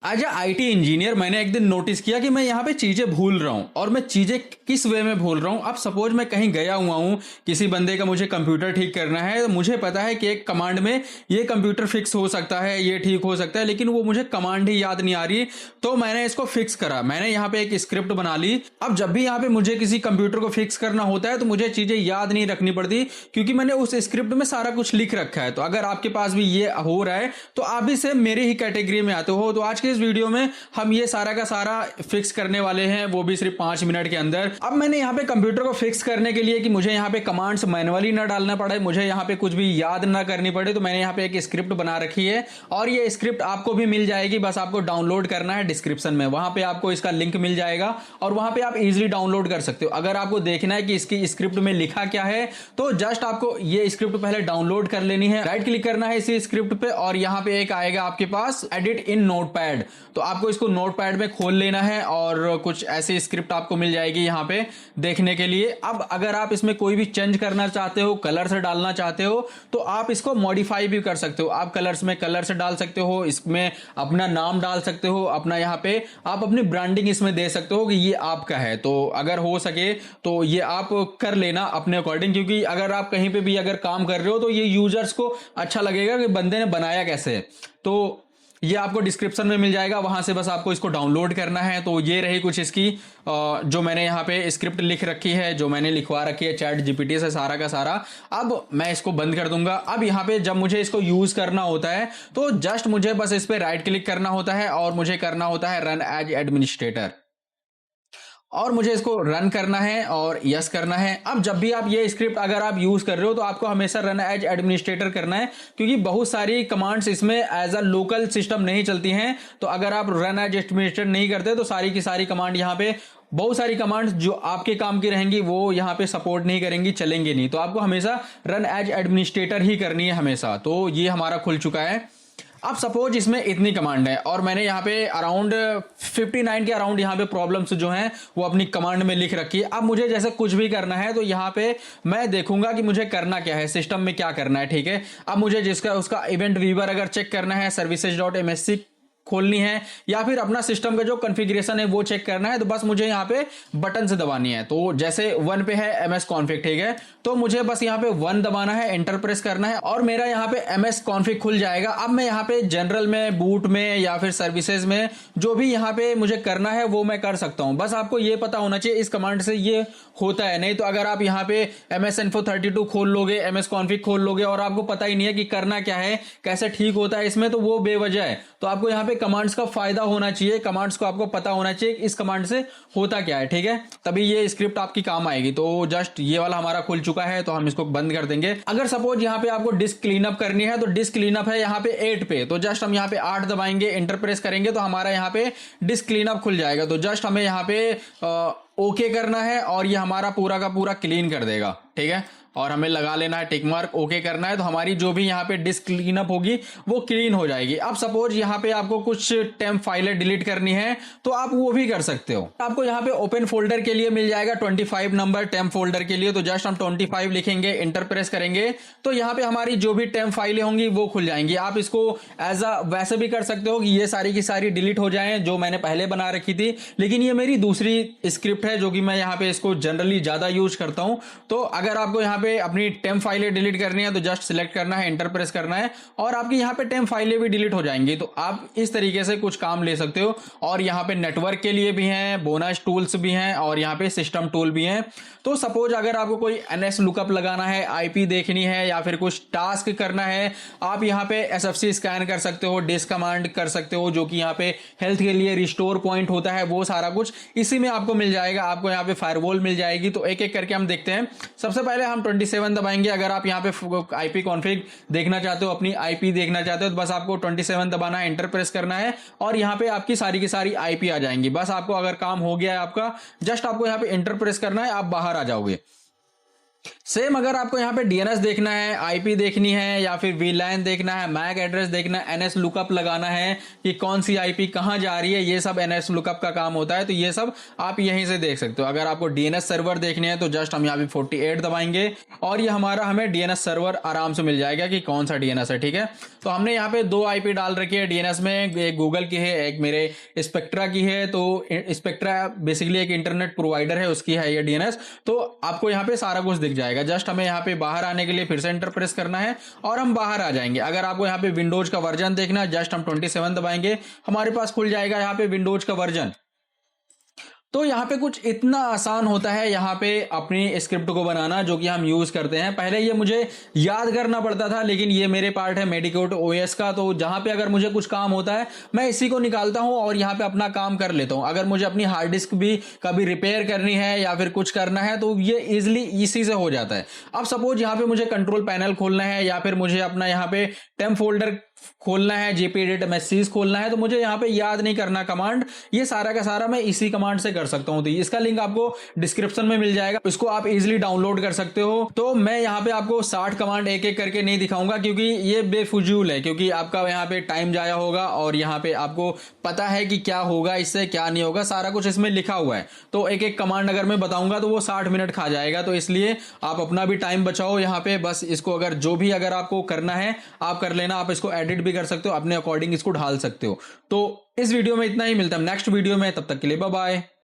As a IT engineer मैंने एक दिन नोटिस किया कि मैं यहाँ पे चीजें भूल रहा हूँ, और मैं चीजें किस वे में भूल रहा हूँ। अब सपोज मैं कहीं गया हुआ हूँ, किसी बंदे का मुझे कंप्यूटर ठीक करना है, तो मुझे पता है कि एक कमांड में ये कंप्यूटर फिक्स हो सकता है, ये ठीक हो सकता है, लेकिन वो मुझे कमांड ही याद नहीं आ रही। तो मैंने इसको फिक्स करा, मैंने यहाँ पे एक स्क्रिप्ट बना ली। अब जब भी यहाँ पे मुझे किसी कंप्यूटर को फिक्स करना होता है तो मुझे चीजें याद नहीं रखनी पड़ती, क्योंकि मैंने उस स्क्रिप्ट में सारा कुछ लिख रखा है। तो अगर आपके पास भी ये हो रहा है तो आप भी सेम मेरे ही कैटेगरी में आते हो। तो आज के इस वीडियो में हम ये सारा का सारा फिक्स करने वाले हैं, वो भी सिर्फ 5 मिनट के अंदर। अब मैंने यहाँ पे कंप्यूटर को फिक्स करने के लिए कि मुझे यहाँ पे कमांड्स मैनुअली ना डालना पड़े, मुझे यहाँ पे कुछ भी याद ना करनी पड़े, तो मैंने यहाँ पे एक स्क्रिप्ट बना रखी है, और ये स्क्रिप्ट आपको भी मिल जाएगी। बस आपको डाउनलोड करना है डिस्क्रिप्शन में, वहां पे आपको इसका लिंक मिल जाएगा और वहां पे आप इजीली डाउनलोड कर सकते हो। अगर आपको देखना है कि इसकी स्क्रिप्ट में लिखा क्या है, तो जस्ट आपको ये स्क्रिप्ट पहले डाउनलोड कर लेनी है, राइट क्लिक करना है इसी स्क्रिप्ट पे, और यहाँ पे एक आएगा आपके पास एडिट इन नोटपैड। तो आपको इसको नोटपैड में खोल लेना है और कुछ ऐसी स्क्रिप्ट आपको मिल जाएगी यहाँ पे देखने के लिए। अब अगर आप इसमें कोई भी चेंज करना चाहते हो, कलर से डालना चाहते हो, तो आप इसको मॉडिफाई भी कर सकते हो। आप कलर्स में कलर से डाल सकते हो, इसमें अपना नाम डाल सकते हो, अपना यहाँ पे आप अपनी ब्रांडिंग इसमें दे सकते हो कि ये आपका है। तो अगर हो सके तो ये आप कर लेना अपने अकॉर्डिंग, क्योंकि अगर आप कहीं पे भी अगर काम कर रहे हो तो ये यूजर्स को अच्छा लगेगा कि बंदे ने बनाया कैसे है। तो ये आपको डिस्क्रिप्शन में मिल जाएगा, वहां से बस आपको इसको डाउनलोड करना है। तो ये रही कुछ इसकी जो मैंने यहाँ पे स्क्रिप्ट लिख रखी है, जो मैंने लिखवा रखी है चैट जीपीटी से सारा का सारा। अब मैं इसको बंद कर दूंगा। अब यहाँ पे जब मुझे इसको यूज करना होता है तो जस्ट मुझे बस इस पे राइट क्लिक करना होता है और मुझे करना होता है रन एज एडमिनिस्ट्रेटर, और मुझे इसको रन करना है और यस करना है। अब जब भी आप ये स्क्रिप्ट अगर आप यूज कर रहे हो तो आपको हमेशा रन एज एडमिनिस्ट्रेटर करना है, क्योंकि बहुत सारी कमांड्स इसमें एज अ लोकल सिस्टम नहीं चलती हैं। तो अगर आप रन एज एडमिनिस्ट्रेटर नहीं करते तो सारी की सारी कमांड यहाँ पे, बहुत सारी कमांड्स जो आपके काम की रहेंगी वो यहाँ पे सपोर्ट नहीं करेंगी, चलेंगे नहीं। तो आपको हमेशा रन एज एडमिनिस्ट्रेटर ही करनी है हमेशा। तो ये हमारा खुल चुका है। अब सपोज इसमें इतनी कमांड है और मैंने यहाँ पे अराउंड 59 के अराउंड यहाँ पे प्रॉब्लम्स जो हैं वो अपनी कमांड में लिख रखी है। अब मुझे जैसे कुछ भी करना है तो यहाँ पे मैं देखूंगा कि मुझे करना क्या है, सिस्टम में क्या करना है, ठीक है। अब मुझे जिसका उसका इवेंट व्यूअर अगर चेक करना है, services.msc खोलनी है, या फिर अपना सिस्टम का जो कॉन्फ़िगरेशन है वो चेक करना है, तो बस मुझे यहाँ पे बटन से दबानी है। तो जैसे 1 पे है msconfig, ठीक है, तो मुझे बस यहाँ पे 1 दबाना है, एंटर प्रेस करना है और मेरा यहाँ पे msconfig खुल जाएगा। अब मैं यहाँ पे जनरल में, बूट में या फिर सर्विसेज में जो भी यहाँ पे मुझे करना है वो मैं कर सकता हूँ। बस आपको ये पता होना चाहिए इस कमांड से ये होता है। नहीं तो अगर आप यहाँ पे msinfo32 खोल लोगे, msconfig खोल लोगे और आपको पता ही नहीं है कि करना क्या है, कैसे ठीक होता है इसमें, तो वो बेवजह है। तो आपको यहाँ पे कमांड्स का फायदा होना चाहिए, कमांड्स को आपको पता होना चाहिए इस कमांड से होता क्या है, ठीक है, तभी ये स्क्रिप्ट आपकी काम आएगी। तो जस्ट ये वाला हमारा खुल चुका है, तो हम इसको बंद कर देंगे। अगर सपोज यहाँ पे आपको डिस्क क्लीनअप करनी है तो डिस्क क्लीनअप है यहाँ पे 8 पे, तो जस्ट हम यहाँ पे 8 दबाएंगे, एंटर प्रेस करेंगे तो हमारा यहाँ पे डिस्क क्लीनअप खुल जाएगा। तो जस्ट हमें यहाँ पे ओके करना है और ये हमारा पूरा का पूरा क्लीन कर देगा, ठीक है। और हमें लगा लेना है टिक मार्क, ओके करना है, तो हमारी जो भी यहाँ पे डिस्क क्लीनअप होगी वो क्लीन हो जाएगी। अब सपोज यहाँ पे आपको कुछ टेम्प फाइलें डिलीट करनी है तो आप वो भी कर सकते हो। आपको यहाँ पे ओपन फोल्डर के लिए मिल जाएगा 25 नंबर टेम्प फोल्डर के लिए। तो जस्ट हम 25 लिखेंगे, एंटर प्रेस करेंगे तो यहाँ पे हमारी जो भी टेम्प फाइलें होंगी वो खुल जाएंगी। आप इसको एज अ वैसे भी कर सकते हो कि ये सारी की सारी डिलीट हो जाएं जो मैंने पहले बना रखी थी, लेकिन ये मेरी दूसरी स्क्रिप्ट है जो कि मैं यहाँ पे इसको जनरली ज्यादा यूज करता हूँ। तो अगर आपको यहाँ पे अपनी टेम्प फाइलें डिलीट करनी है तो जस्ट सिलेक्ट करना है, एंटर प्रेस करना है और आपकी यहाँ पे टेम्प फाइलें भी डिलीट हो जाएंगी। तो आप इस तरीके से कुछ काम ले सकते हो। और यहाँ पे नेटवर्क के लिए भी हैं, बोनस टूल्स भी हैं और यहाँ पे सिस्टम टूल भी हैं। तो सपोज अगर आपको कोई NSLookup लगाना है, IP देखनी है या फिर कुछ टास्क करना है, आप यहाँ पे SFC स्कैन कर सकते हो, डिस्क कमांड कर सकते हो, जो कि यहाँ पे हेल्थ के लिए रिस्टोर पॉइंट होता है, वो सारा कुछ इसी में आपको मिल जाएगा। आपको यहाँ पे फायरवॉल मिल जाएगी। तो एक एक करके हम देखते हैं। सबसे पहले हम 27 दबाएंगे। अगर आप यहाँ पे IPconfig देखना चाहते हो, अपनी IP देखना चाहते हो, तो बस आपको 27 दबाना है, एंटर प्रेस करना है और यहाँ पे आपकी सारी की सारी IP आ जाएंगी। बस आपको अगर काम हो गया है आपका, जस्ट आपको यहाँ पे एंटर प्रेस करना है, आप बाहर आ जाओगे। सेम अगर आपको यहाँ पे डीएनएस देखना है, आईपी देखनी है, या फिर वीलैन देखना है, मैक एड्रेस देखना है, एनएस लुकअप लगाना है कि कौन सी आईपी कहाँ जा रही है, ये सब एनएस लुकअप का काम होता है। तो ये सब आप यहीं से देख सकते हो। अगर आपको डीएनएस सर्वर देखने हैं तो जस्ट हम यहाँ पे 48 दबाएंगे और ये हमारा हमें डीएनएस सर्वर आराम से मिल जाएगा कि कौन सा डीएनएस है। ठीक है, तो हमने यहाँ पे 2 आईपी डाल रखी है डीएनएस में, एक गूगल की है, एक मेरे स्पेक्ट्रा की है। तो स्पेक्ट्रा बेसिकली एक इंटरनेट प्रोवाइडर है, उसकी है ये डीएनएस। तो आपको यहाँ पे सारा कुछ दिख जाएगा। जस्ट हमें यहाँ पे बाहर आने के लिए फिर से एंटर प्रेस करना है और हम बाहर आ जाएंगे। अगर आपको यहाँ पे विंडोज का वर्जन देखना है, जस्ट हम 27 दबाएंगे, हमारे पास खुल जाएगा यहाँ पे विंडोज का वर्जन। तो यहाँ पे कुछ इतना आसान होता है यहाँ पे अपनी स्क्रिप्ट को बनाना जो कि हम यूज करते हैं। पहले ये मुझे याद करना पड़ता था, लेकिन ये मेरे पार्ट है मेडिकोट ओएस का। तो जहां पे अगर मुझे कुछ काम होता है मैं इसी को निकालता हूं और यहाँ पे अपना काम कर लेता हूं। अगर मुझे अपनी हार्ड डिस्क भी कभी रिपेयर करनी है या फिर कुछ करना है तो ये इजिली इसी से हो जाता है। अब सपोज यहाँ पे मुझे कंट्रोल पैनल खोलना है या फिर मुझे अपना यहाँ पे टेम्प फोल्डर खोलना है, JPEdit खोलना है, तो मुझे यहाँ पे याद नहीं करना कमांड, ये सारा का सारा मैं इसी कमांड से कर सकता हूं। तो इसका लिंक आपको डिस्क्रिप्शन में मिल जाएगा, इसको आप इजीली डाउनलोड कर सकते हो। तो मैं यहाँ पे आपको 60 कमांड एक एक करके नहीं दिखाऊंगा क्योंकि ये बेफुजूल है, क्योंकि आपका यहाँ पे टाइम जाया होगा और यहाँ पे आपको पता है कि क्या होगा इससे क्या नहीं होगा, सारा कुछ इसमें लिखा हुआ है। तो एक एक कमांड अगर मैं बताऊंगा तो वो 60 मिनट खा जाएगा। तो इसलिए आप अपना भी टाइम बचाओ यहाँ पे। बस इसको अगर जो भी अगर आपको करना है आप कर लेना। आप इसको एडिट भी कर सकते हो, अपने अकॉर्डिंग इसको ढाल सकते हो। तो इस वीडियो में इतना ही, मिलता है नेक्स्ट वीडियो में, तब तक के लिए बाय बाय।